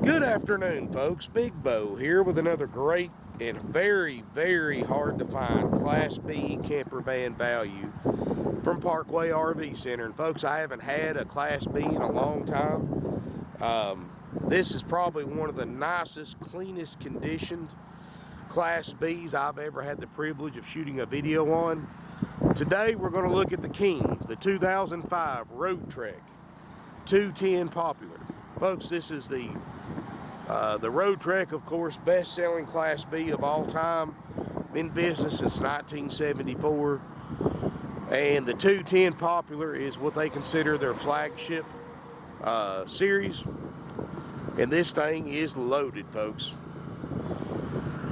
Good afternoon, folks. Big Bo here with another great and very, very hard to find Class B camper van value from Parkway RV Center. And folks, I haven't had a Class B in a long time. This is probably one of the nicest, cleanest conditioned Class Bs I've ever had the privilege of shooting a video on. Today we're going to look at the King, the 2005 Road Trek 210 Popular. Folks, this is the Road Trek, of course, best-selling Class B of all time. Been in business since 1974. And the 210 Popular is what they consider their flagship series. And this thing is loaded, folks.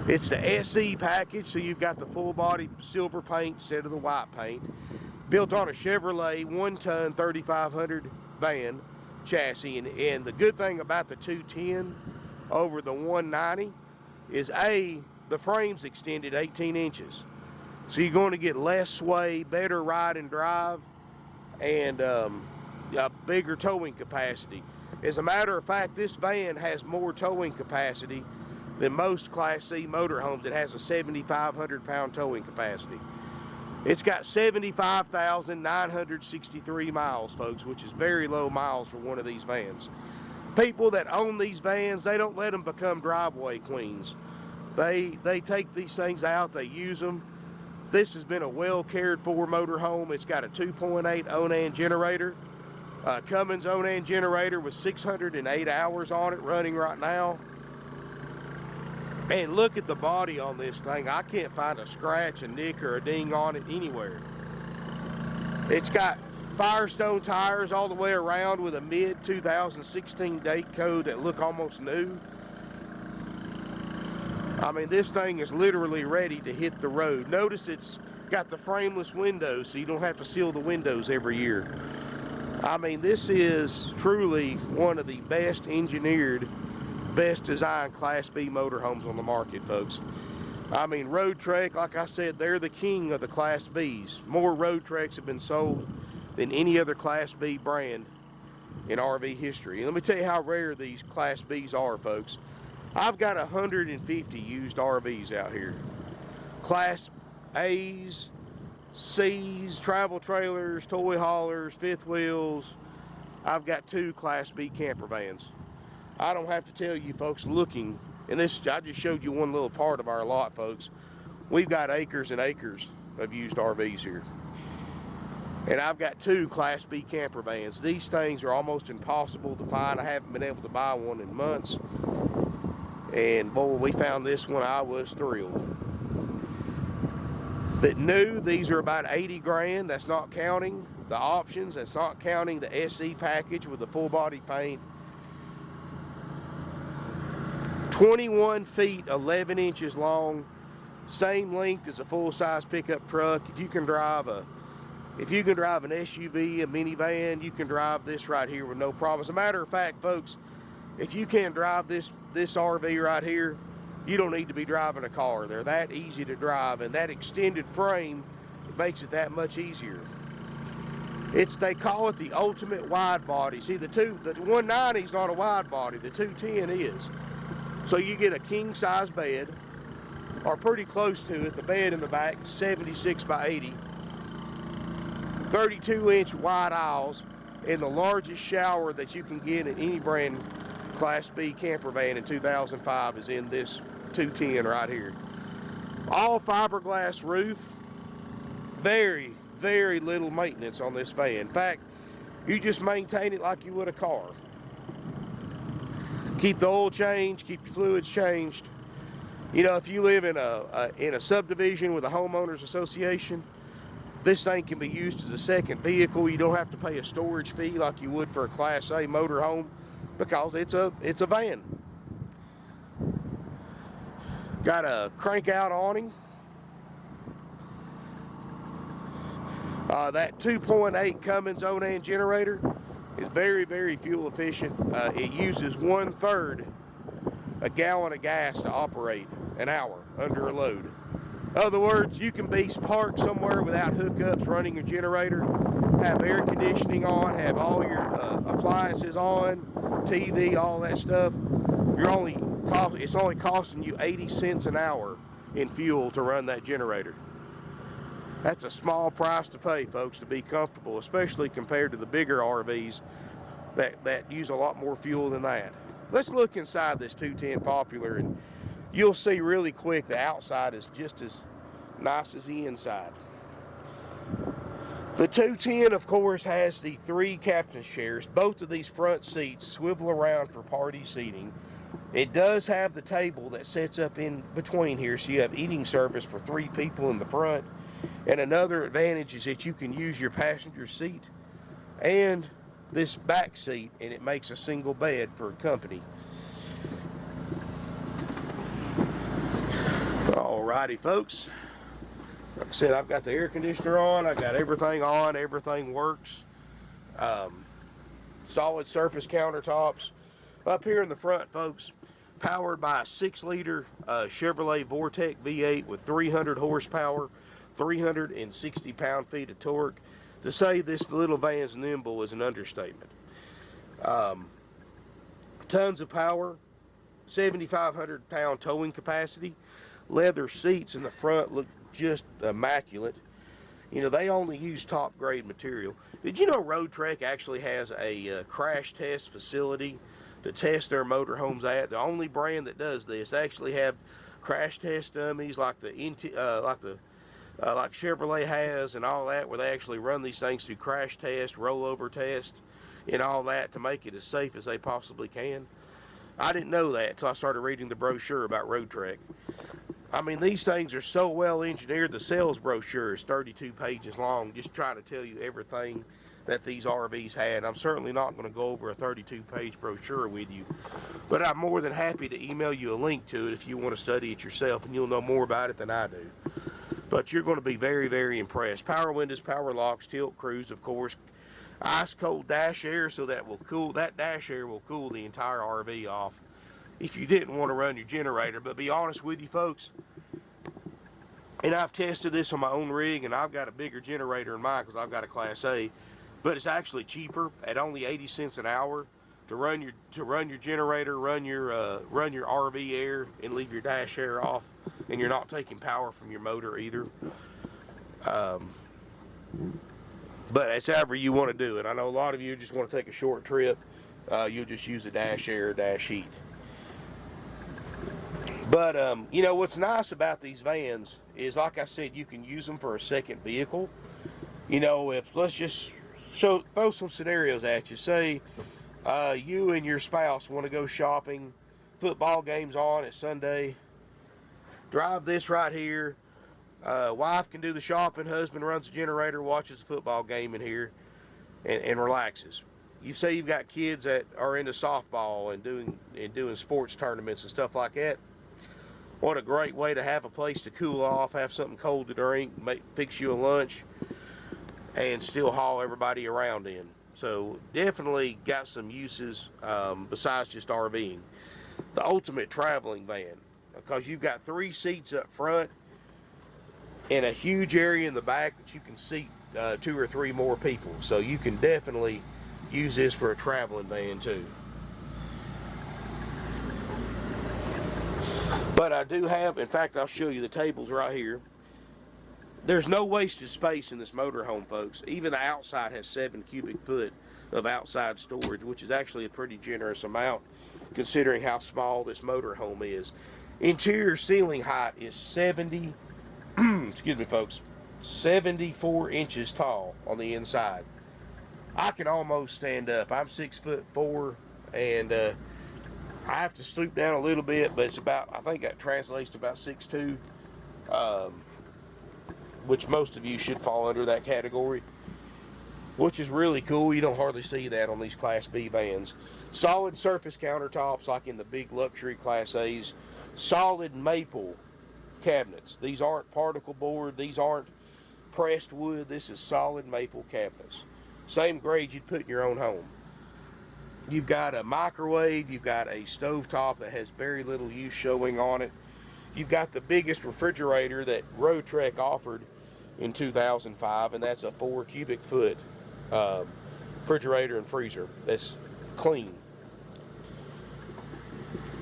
It's the SE package, so you've got the full-body silver paint instead of the white paint. Built on a Chevrolet 1-ton 3500 van chassis. And the good thing about the 210 over the 190 is the frame's extended 18 inches. So you're going to get less sway, better ride and drive, and a bigger towing capacity. As a matter of fact, this van has more towing capacity than most Class C motorhomes. It has a 7,500 pound towing capacity. It's got 75,963 miles, folks, which is very low miles for one of these vans. People that own these vans, they don't let them become driveway queens. They take these things out, they use them. This has been a well cared for motorhome. It's got a 2.8 Onan generator, Cummins Onan generator with 608 hours on it running right now. Man, look at the body on this thing. I can't find a scratch, a nick, or a ding on it anywhere. It's got Firestone tires all the way around with a mid-2016 date code that look almost new. I mean, this thing is literally ready to hit the road. Notice it's got the frameless windows, so you don't have to seal the windows every year. I mean, this is truly one of the best engineered, best designed Class B motorhomes on the market, folks. I mean, Road Trek, like I said, they're the king of the Class Bs. More Road Treks have been sold than any other Class B brand in RV history. And let me tell you how rare these Class Bs are, folks. I've got 150 used RVs out here. Class A's, C's, travel trailers, toy haulers, fifth wheels. I've got 2 Class B camper vans. I don't have to tell you folks looking, and this, I just showed you one little part of our lot, folks. We've got acres and acres of used RVs here. And I've got 2 Class B camper vans. These things are almost impossible to find. I haven't been able to buy one in months. And boy, we found this one, I was thrilled. That new, these are about 80 grand. That's not counting the options. That's not counting the SE package with the full body paint. 21 feet, 11 inches long, same length as a full-size pickup truck. If you can drive an SUV, a minivan, you can drive this right here with no problem. As a matter of fact, folks, if you can drive this RV right here, you don't need to be driving a car. They're that easy to drive, and that extended frame makes it that much easier. They call it the ultimate wide body. See, the 190 is not a wide body. The 210 is. So you get a king size bed, or pretty close to it. The bed in the back, 76 by 80, 32-inch wide aisles, and the largest shower that you can get in any brand Class B camper van in 2005 is in this 210 right here. All fiberglass roof. Very, very little maintenance on this van. In fact, you just maintain it like you would a car. Keep the oil changed, keep your fluids changed. You know, if you live in a subdivision with a homeowners association, this thing can be used as a second vehicle. You don't have to pay a storage fee like you would for a Class A motorhome because it's a van. Got a crank out awning. That 2.8 Cummins Onan generator is very, very fuel efficient. It uses 1/3 a gallon of gas to operate an hour under a load. In other words, you can be parked somewhere without hookups, running your generator, have air conditioning on, have all your appliances on, TV, all that stuff, it's only costing you 80 cents an hour in fuel to run that generator. That's a small price to pay, folks, to be comfortable, especially compared to the bigger RVs that use a lot more fuel than that. Let's look inside this 210 Popular, and you'll see really quick the outside is just as nice as the inside. The 210, of course, has the 3 captain's chairs. Both of these front seats swivel around for party seating. It does have the table that sets up in between here, so you have eating service for 3 people in the front. And another advantage is that you can use your passenger seat and this back seat, and it makes a single bed for company. Alrighty, folks. Like I said, I've got the air conditioner on. I got everything on. Everything works. Solid surface countertops. Up here in the front, folks, powered by a 6-liter Chevrolet Vortec V-8 with 300 horsepower, 360 pound-feet of torque. To say this little van's nimble is an understatement. Tons of power, 7,500 pound towing capacity. Leather seats in the front look just immaculate. You know, they only use top grade material. Did you know Roadtrek actually has a crash test facility to test their motorhomes at? The only brand that does this. They actually have crash test dummies like like Chevrolet has and all that, where they actually run these things through crash test, rollover test, and all that to make it as safe as they possibly can. I didn't know that until I started reading the brochure about Roadtrek. I mean, these things are so well engineered. The sales brochure is 32 pages long, just trying to tell you everything that these RVs had. I'm certainly not going to go over a 32-page brochure with you, but I'm more than happy to email you a link to it if you want to study it yourself, and you'll know more about it than I do. But you're going to be very, very impressed. Power windows, power locks, tilt cruise, of course. Ice cold dash air, so that dash air will cool the entire RV off if you didn't want to run your generator. But be honest with you, folks, and I've tested this on my own rig, and I've got a bigger generator in mine because I've got a Class A, but it's actually cheaper at only 80 cents an hour to run your generator, run your RV air, and leave your dash air off, and you're not taking power from your motor either. But it's however you want to do it. I know a lot of you just want to take a short trip. You'll just use the dash air, dash heat. But, you know, what's nice about these vans is, like I said, you can use them for a second vehicle. You know, let's just throw some scenarios at you. Say you and your spouse want to go shopping, football game's on, it's Sunday. Drive this right here. Wife can do the shopping, husband runs the generator, watches the football game in here, and relaxes. You say you've got kids that are into softball and doing sports tournaments and stuff like that. What a great way to have a place to cool off, have something cold to drink, fix you a lunch, and still haul everybody around in. So definitely got some uses besides just RVing. The ultimate traveling van, because you've got 3 seats up front and a huge area in the back that you can seat 2 or 3 more people. So you can definitely use this for a traveling van too. But I do have, in fact, I'll show you the tables right here. There's no wasted space in this motorhome, folks. Even the outside has 7 cubic foot of outside storage, which is actually a pretty generous amount considering how small this motorhome is. Interior ceiling height is 74 inches tall on the inside. I can almost stand up. I'm 6'4", and I have to stoop down a little bit, but it's about, I think that translates to about 6'2", which most of you should fall under that category, which is really cool. You don't hardly see that on these Class B vans. Solid surface countertops like in the big luxury Class A's. Solid maple cabinets. These aren't particle board. These aren't pressed wood. This is solid maple cabinets. Same grade you'd put in your own home. You've got a microwave. You've got a stovetop that has very little use showing on it. You've got the biggest refrigerator that Roadtrek offered in 2005, and that's a 4 cubic foot refrigerator and freezer that's clean.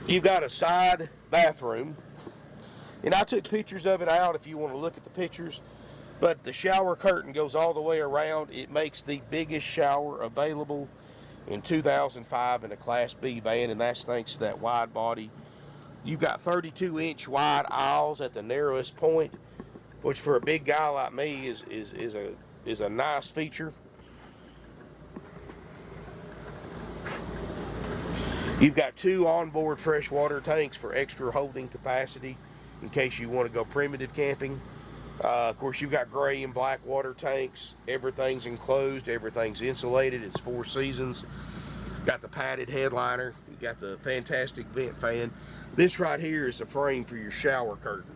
You've got a side bathroom, and I took pictures of it out if you want to look at the pictures, but the shower curtain goes all the way around. It makes the biggest shower available in 2005 in a Class B van, and that's thanks to that wide body. You've got 32-inch wide aisles at the narrowest point, which for a big guy like me is a nice feature. You've got 2 onboard freshwater tanks for extra holding capacity in case you want to go primitive camping. Of course, you've got gray and black water tanks. Everything's enclosed, everything's insulated. It's 4 seasons. Got the padded headliner. You got the fantastic vent fan. This right here is the frame for your shower curtain.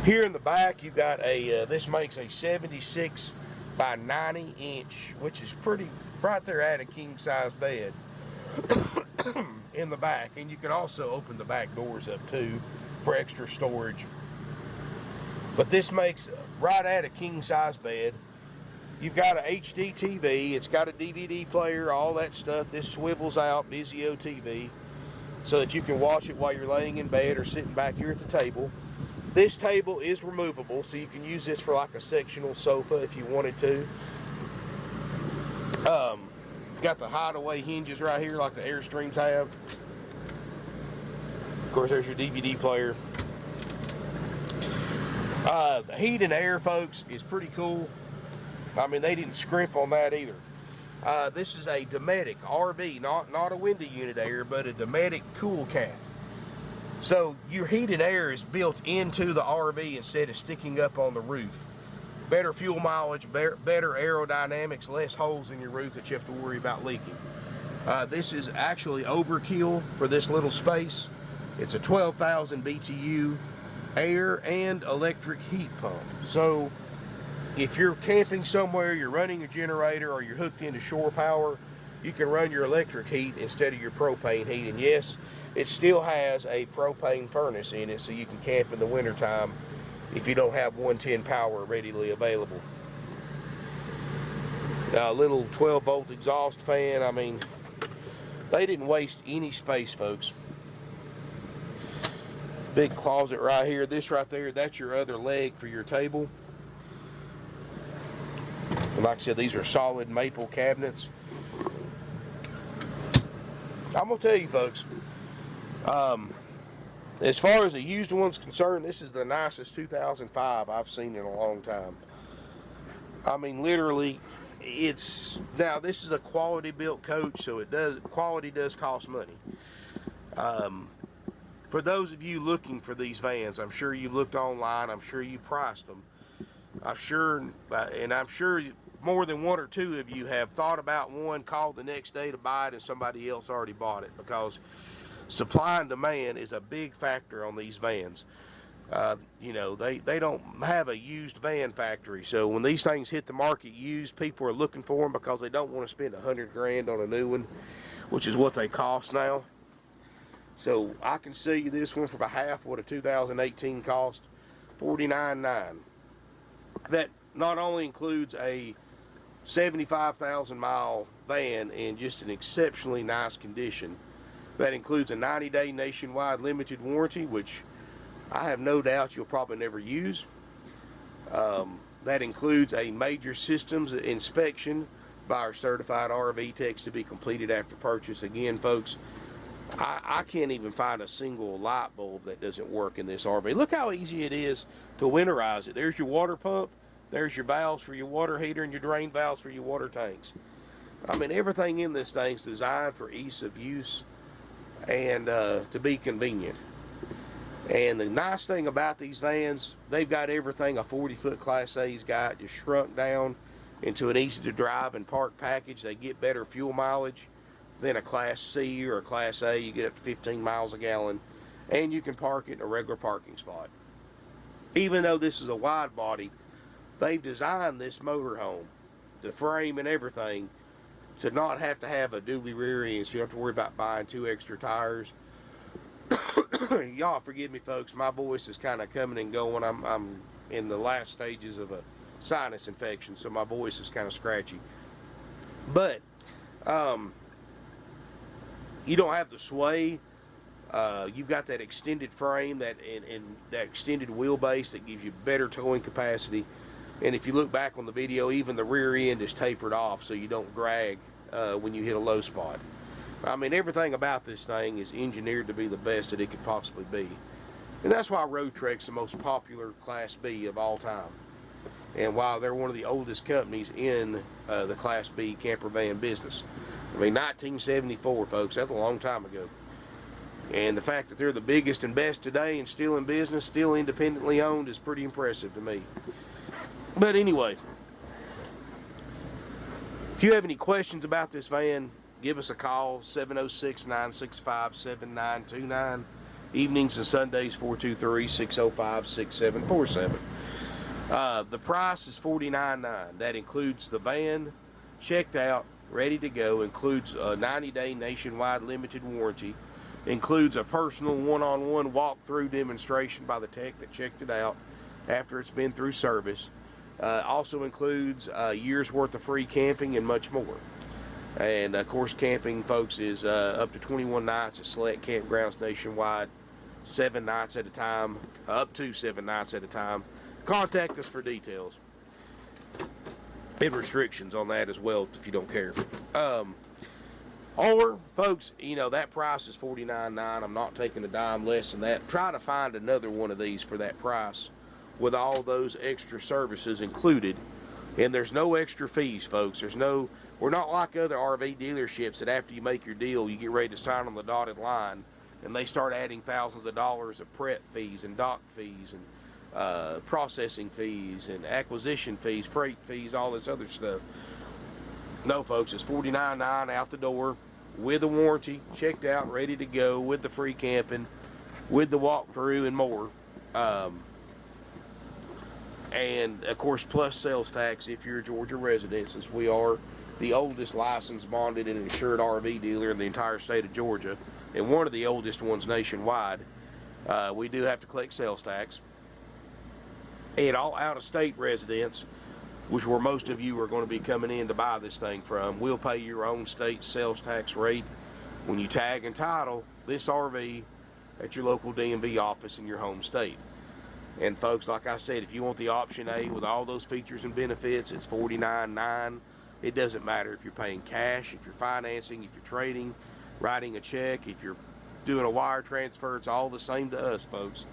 Here in the back, you got a, this makes a 76 by 90 inch, which is pretty, right there at a king size bed in the back. And you can also open the back doors up too for extra storage. But this makes right at a king size bed. You've got a HD TV, it's got a DVD player, all that stuff. This swivels out, Vizio TV, so that you can watch it while you're laying in bed or sitting back here at the table. This table is removable, so you can use this for like a sectional sofa if you wanted to. Got the hideaway hinges right here like the Airstreams have. Of course, there's your DVD player. The heat and air, folks, is pretty cool. I mean, they didn't scrimp on that either. This is a Dometic RV, not a window unit air, but a Dometic cool cap. So your heat and air is built into the RV instead of sticking up on the roof. Better fuel mileage, better aerodynamics, less holes in your roof that you have to worry about leaking. This is actually overkill for this little space. It's a 12,000 BTU air and electric heat pump. So if you're camping somewhere, you're running a generator, or you're hooked into shore power, you can run your electric heat instead of your propane heat. And yes, it still has a propane furnace in it, so you can camp in the wintertime if you don't have 110 power readily available. A little 12-volt exhaust fan. I mean, they didn't waste any space, folks. Big closet right here. This right there, that's your other leg for your table. And like I said, these are solid maple cabinets. I'm going to tell you, folks, as far as the used one's concerned, this is the nicest 2005 I've seen in a long time. I mean, literally, now this is a quality built coach, so quality does cost money. For those of you looking for these vans, I'm sure you looked online, I'm sure you priced them. I'm sure more than 1 or 2 of you have thought about one, called the next day to buy it, and somebody else already bought it, because supply and demand is a big factor on these vans. You know, they don't have a used van factory, so when these things hit the market used, people are looking for them because they don't want to spend $100 grand on a new one, which is what they cost now. So I can sell you this one for about half what a 2018 cost, $49,900. That not only includes a 75,000 mile van in just an exceptionally nice condition, that includes a 90-day nationwide limited warranty, which I have no doubt you'll probably never use. That includes a major systems inspection by our certified RV techs to be completed after purchase. Again, folks, I can't even find a single light bulb that doesn't work in this RV. Look how easy it is to winterize it. There's your water pump. There's your valves for your water heater and your drain valves for your water tanks. I mean, everything in this thing's designed for ease of use and to be convenient. And the nice thing about these vans, they've got everything a 40-foot Class A's got, just shrunk down into an easy to drive and park package. They get better fuel mileage than a Class C or a Class A. You get up to 15 miles a gallon, and you can park it in a regular parking spot. Even though this is a wide body, they've designed this motorhome, the frame and everything, to not have to have a dually rear end, so you don't have to worry about buying 2 extra tires. Y'all forgive me, folks, my voice is kind of coming and going. I'm in the last stages of a sinus infection, so my voice is kind of scratchy. But You don't have the sway. You've got that extended frame, that and that extended wheelbase that gives you better towing capacity. And if you look back on the video, even the rear end is tapered off so you don't drag when you hit a low spot. I mean, everything about this thing is engineered to be the best that it could possibly be. And that's why Road Trek's the most popular Class B of all time. And why they're one of the oldest companies in the Class B camper van business. I mean, 1974, folks, that's a long time ago. And the fact that they're the biggest and best today and still in business, still independently owned, is pretty impressive to me. But anyway, if you have any questions about this van, give us a call, 706-965-7929. Evenings and Sundays, 423-605-6747. The price is $49.9. That includes the van, checked out, ready to go, includes a 90-day nationwide limited warranty, includes a personal one-on-one walkthrough demonstration by the tech that checked it out after it's been through service. Also includes a year's worth of free camping and much more. And of course, camping, folks, is up to 21 nights at select campgrounds nationwide, 7 nights at a time, up to 7 nights at a time. Contact us for details and restrictions on that as well if you don't care. Or, folks, you know, that price is $49.9. I'm not taking a dime less than that. Try to find another one of these for that price with all those extra services included. And there's no extra fees, folks. We're not like other RV dealerships that after you make your deal, you get ready to sign on the dotted line, and they start adding thousands of dollars of prep fees and dock fees and processing fees and acquisition fees, freight fees, all this other stuff. No, folks, it's $49.9 out the door with a warranty, checked out, ready to go, with the free camping, with the walkthrough and more. And of course, plus sales tax if you're a Georgia resident, since we are the oldest licensed, bonded, and insured RV dealer in the entire state of Georgia, and one of the oldest ones nationwide. We do have to collect sales tax. And all out-of-state residents, which where most of you are going to be coming in to buy this thing from, will pay your own state sales tax rate when you tag and title this RV at your local DMV office in your home state. And folks, like I said, if you want the option A with all those features and benefits, it's $49.9. It doesn't matter if you're paying cash, if you're financing, if you're trading, writing a check, if you're doing a wire transfer, it's all the same to us, folks.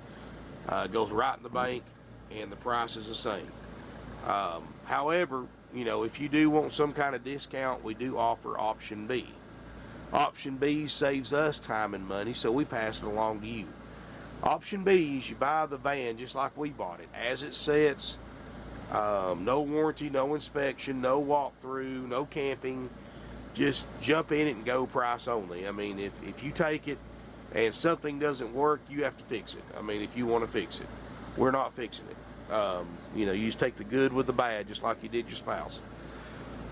It goes right in the bank, and the price is the same. However, you know, if you do want some kind of discount, we do offer option B. Option B saves us time and money, so we pass it along to you. Option B is you buy the van just like we bought it, as it sits, no warranty, no inspection, no walkthrough, no camping, just jump in it and go, price only. I mean, if you take it and something doesn't work, you have to fix it. I mean, if you want to fix it. We're not fixing it. You know, you just take the good with the bad, just like you did your spouse.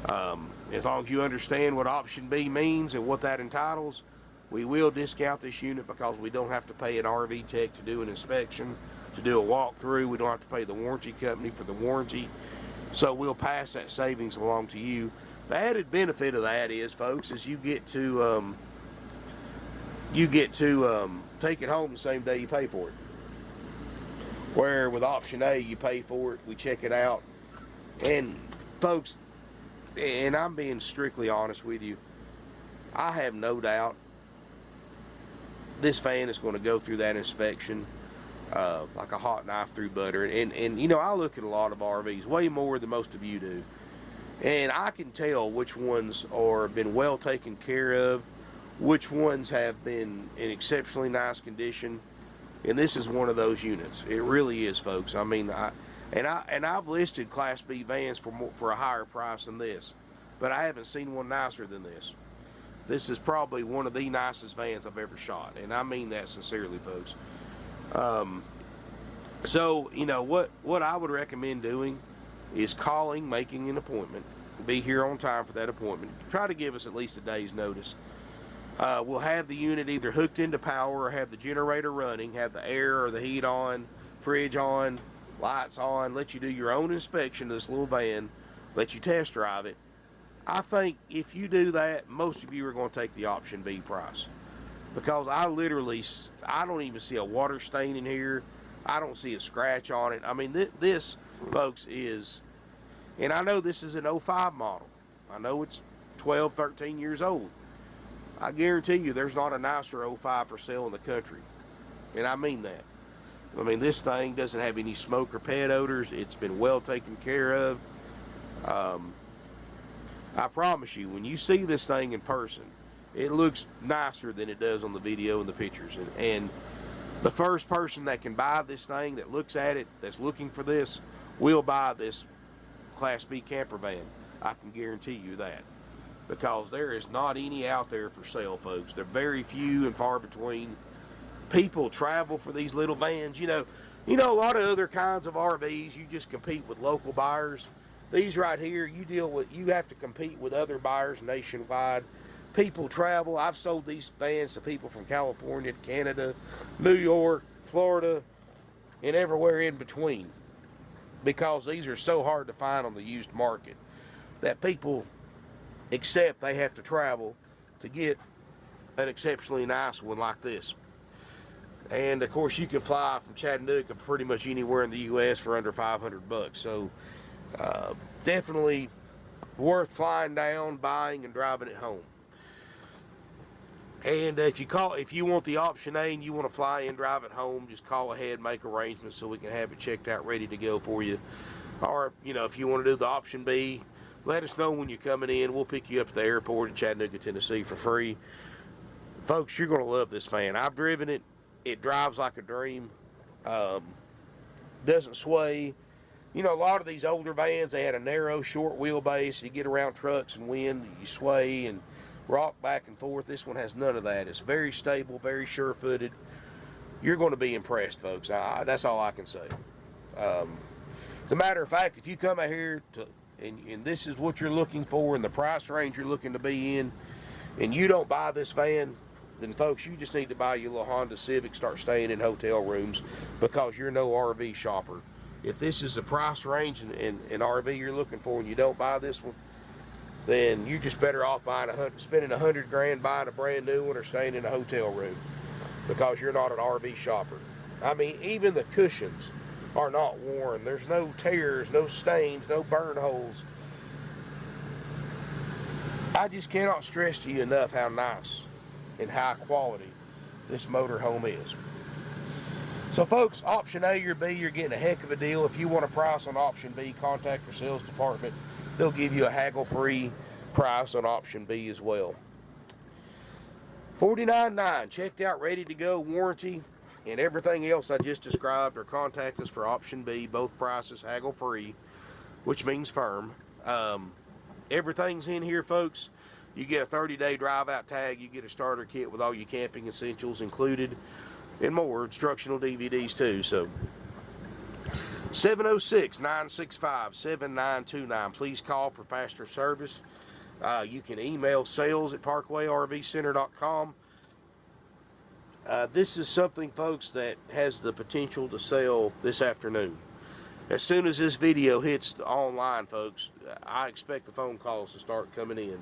As long as you understand what option B means and what that entitles, we will discount this unit because we don't have to pay an RV tech to do an inspection, to do a walkthrough. We don't have to pay the warranty company for the warranty. So we'll pass that savings along to you. The added benefit of that is, folks, is you get to take it home the same day you pay for it. Where with option A, you pay for it, we check it out. And folks, and I'm being strictly honest with you, I have no doubt this fan is going to go through that inspection like a hot knife through butter. And you know, I look at a lot of RVs, way more than most of you do. And I can tell which ones are been well taken care of, which ones have been in exceptionally nice condition. And this is one of those units. It really is, folks. I mean, I've listed Class B vans for a higher price than this, but I haven't seen one nicer than this. This is probably one of the nicest vans I've ever shot, and I mean that sincerely, folks. So, you know, what I would recommend doing is calling, making an appointment, be here on time for that appointment. Try to give us at least a day's notice. We'll have the unit either hooked into power or have the generator running, have the air or the heat on, fridge on, lights on, let you do your own inspection of this little van, let you test drive it, I think if you do that, most of you are going to take the option B price. Because I don't even see a water stain in here. I don't see a scratch on it. I mean, this, folks, is, and I know this is an '05 model. I know it's 12, 13 years old. I guarantee you there's not a nicer '05 for sale in the country. And I mean that. I mean, this thing doesn't have any smoke or pet odors. It's been well taken care of. I promise you, when you see this thing in person, it looks nicer than it does on the video and the pictures. And the first person that can buy this thing, that looks at it, that's looking for this, will buy this Class B camper van. I can guarantee you that. Because there is not any out there for sale, folks. They're very few and far between. People travel for these little vans. You know, a lot of other kinds of RVs, you just compete with local buyers. These right here, you have to compete with other buyers nationwide. People travel. I've sold these vans to people from California, Canada, New York, Florida, and everywhere in between. Because these are so hard to find on the used market that people accept they have to travel to get an exceptionally nice one like this. And of course, you can fly from Chattanooga pretty much anywhere in the U.S. for under $500. So definitely worth flying down, buying, and driving it home. And if you want the option A and you want to fly in, drive it home, just call ahead, make arrangements so we can have it checked out, ready to go for you. Or if you want to do the option B, let us know when you're coming in. We'll pick you up at the airport in Chattanooga, Tennessee for free. Folks, you're going to love this van. I've driven it. It drives like a dream. Doesn't sway. A lot of these older vans, they had a narrow, short wheelbase. You get around trucks and wind, you sway and rock back and forth. This one has none of that. It's very stable, very sure-footed. You're going to be impressed, folks. That's all I can say. As a matter of fact, if you come out here and this is what you're looking for and the price range you're looking to be in, and you don't buy this van, then folks, you just need to buy your little Honda Civic, start staying in hotel rooms, because you're no RV shopper. If this is the price range and RV you're looking for and you don't buy this one, then you're just better off spending $100 grand buying a brand new one or staying in a hotel room, because you're not an RV shopper. I mean, even the cushions are not worn. There's no tears, no stains, no burn holes. I just cannot stress to you enough how nice and high quality this motorhome is. So folks, option A or B, you're getting a heck of a deal. If you want a price on option B, contact your sales department. They'll give you a haggle-free price on option B as well. $49.9, checked out, ready to go, warranty, and everything else I just described. Or contact us for option B. Both prices haggle-free, which means firm. Everything's in here, folks. You get a 30-day drive-out tag. You get a starter kit with all your camping essentials included, and more instructional DVDs too. So 706-965-7929. Please call for faster service. You can email sales@parkwayrvcenter.com. This is something, folks, that has the potential to sell this afternoon. As soon as this video hits online, folks, I expect the phone calls to start coming in.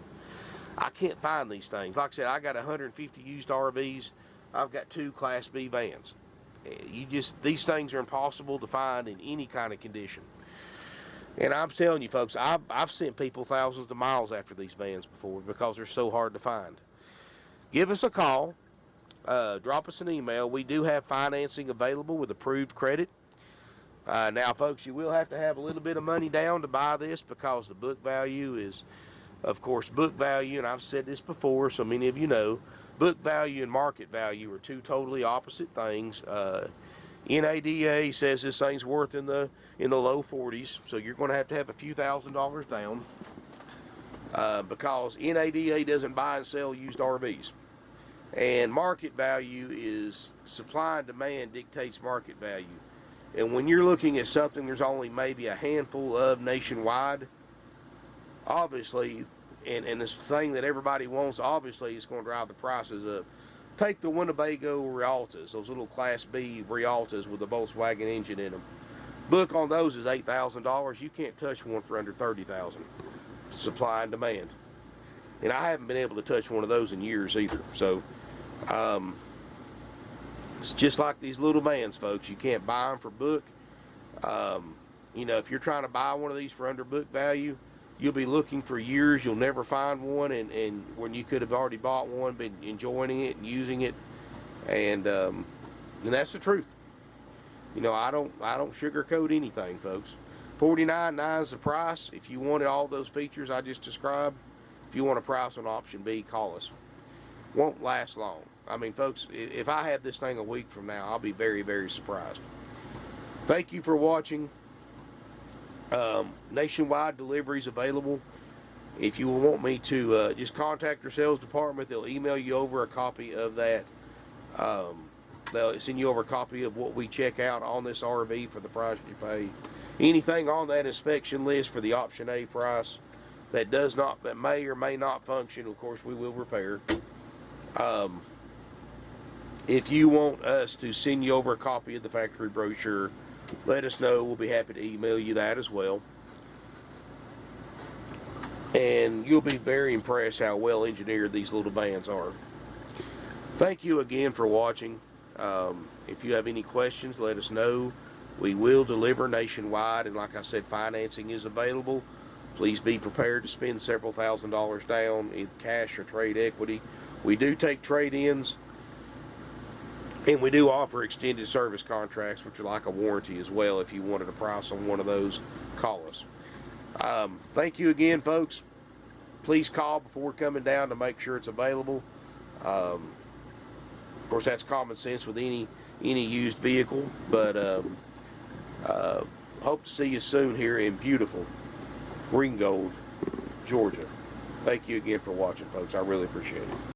I can't find these things. Like I said, I got 150 used RVs. I've got 2 Class B vans. These things are impossible to find in any kind of condition. And I'm telling you, folks, I've sent people thousands of miles after these vans before because they're so hard to find. Give us a call. Drop us an email. We do have financing available with approved credit. Now, folks, you will have to have a little bit of money down to buy this, because the book value is, of course, book value, and I've said this before, so many of you know, book value and market value are two totally opposite things. NADA says this thing's worth in the low 40s, so you're going to have a few $1,000s down, because NADA doesn't buy and sell used RVs. And market value is supply and demand dictates market value. And when you're looking at something there's only maybe a handful of nationwide, obviously, and this thing that everybody wants, obviously it's going to drive the prices up. Take the Winnebago Rialtas, those little Class B Rialtas with the Volkswagen engine in them. Book on those is $8,000. You can't touch one for under $30,000. supply and demand. And I haven't been able to touch one of those in years either. So it's just like these little vans, folks. You can't buy them for book. You know, if you're trying to buy one of these for under book value, you'll be looking for years. You'll never find one, and when you could have already bought one, been enjoying it and using it, and that's the truth. You know, I don't sugarcoat anything, folks. $49.9 is the price. If you wanted all those features I just described, if you want a price on option B, call us. Won't last long. I mean, folks, if I have this thing a week from now, I'll be very, very surprised. Thank you for watching. Nationwide deliveries available. If you want me to just contact your sales department, they'll email you over a copy of that. They'll send you over a copy of what we check out on this RV for the price you pay. Anything on that inspection list for the option A price that may or may not function, of course, we will repair. If you want us to send you over a copy of the factory brochure, let us know. We'll be happy to email you that as well. And you'll be very impressed how well engineered these little vans are. Thank you again for watching. If you have any questions, let us know. We will deliver nationwide, and like I said, financing is available. Please be prepared to spend several $1,000s down in cash or trade equity. We do take trade-ins, and we do offer extended service contracts, which are like a warranty as well. If you wanted a price on one of those, call us. Thank you again, folks. Please call before coming down to make sure it's available. Of course, that's common sense with any used vehicle, but hope to see you soon here in beautiful Ringgold, Georgia. Thank you again for watching, folks. I really appreciate it.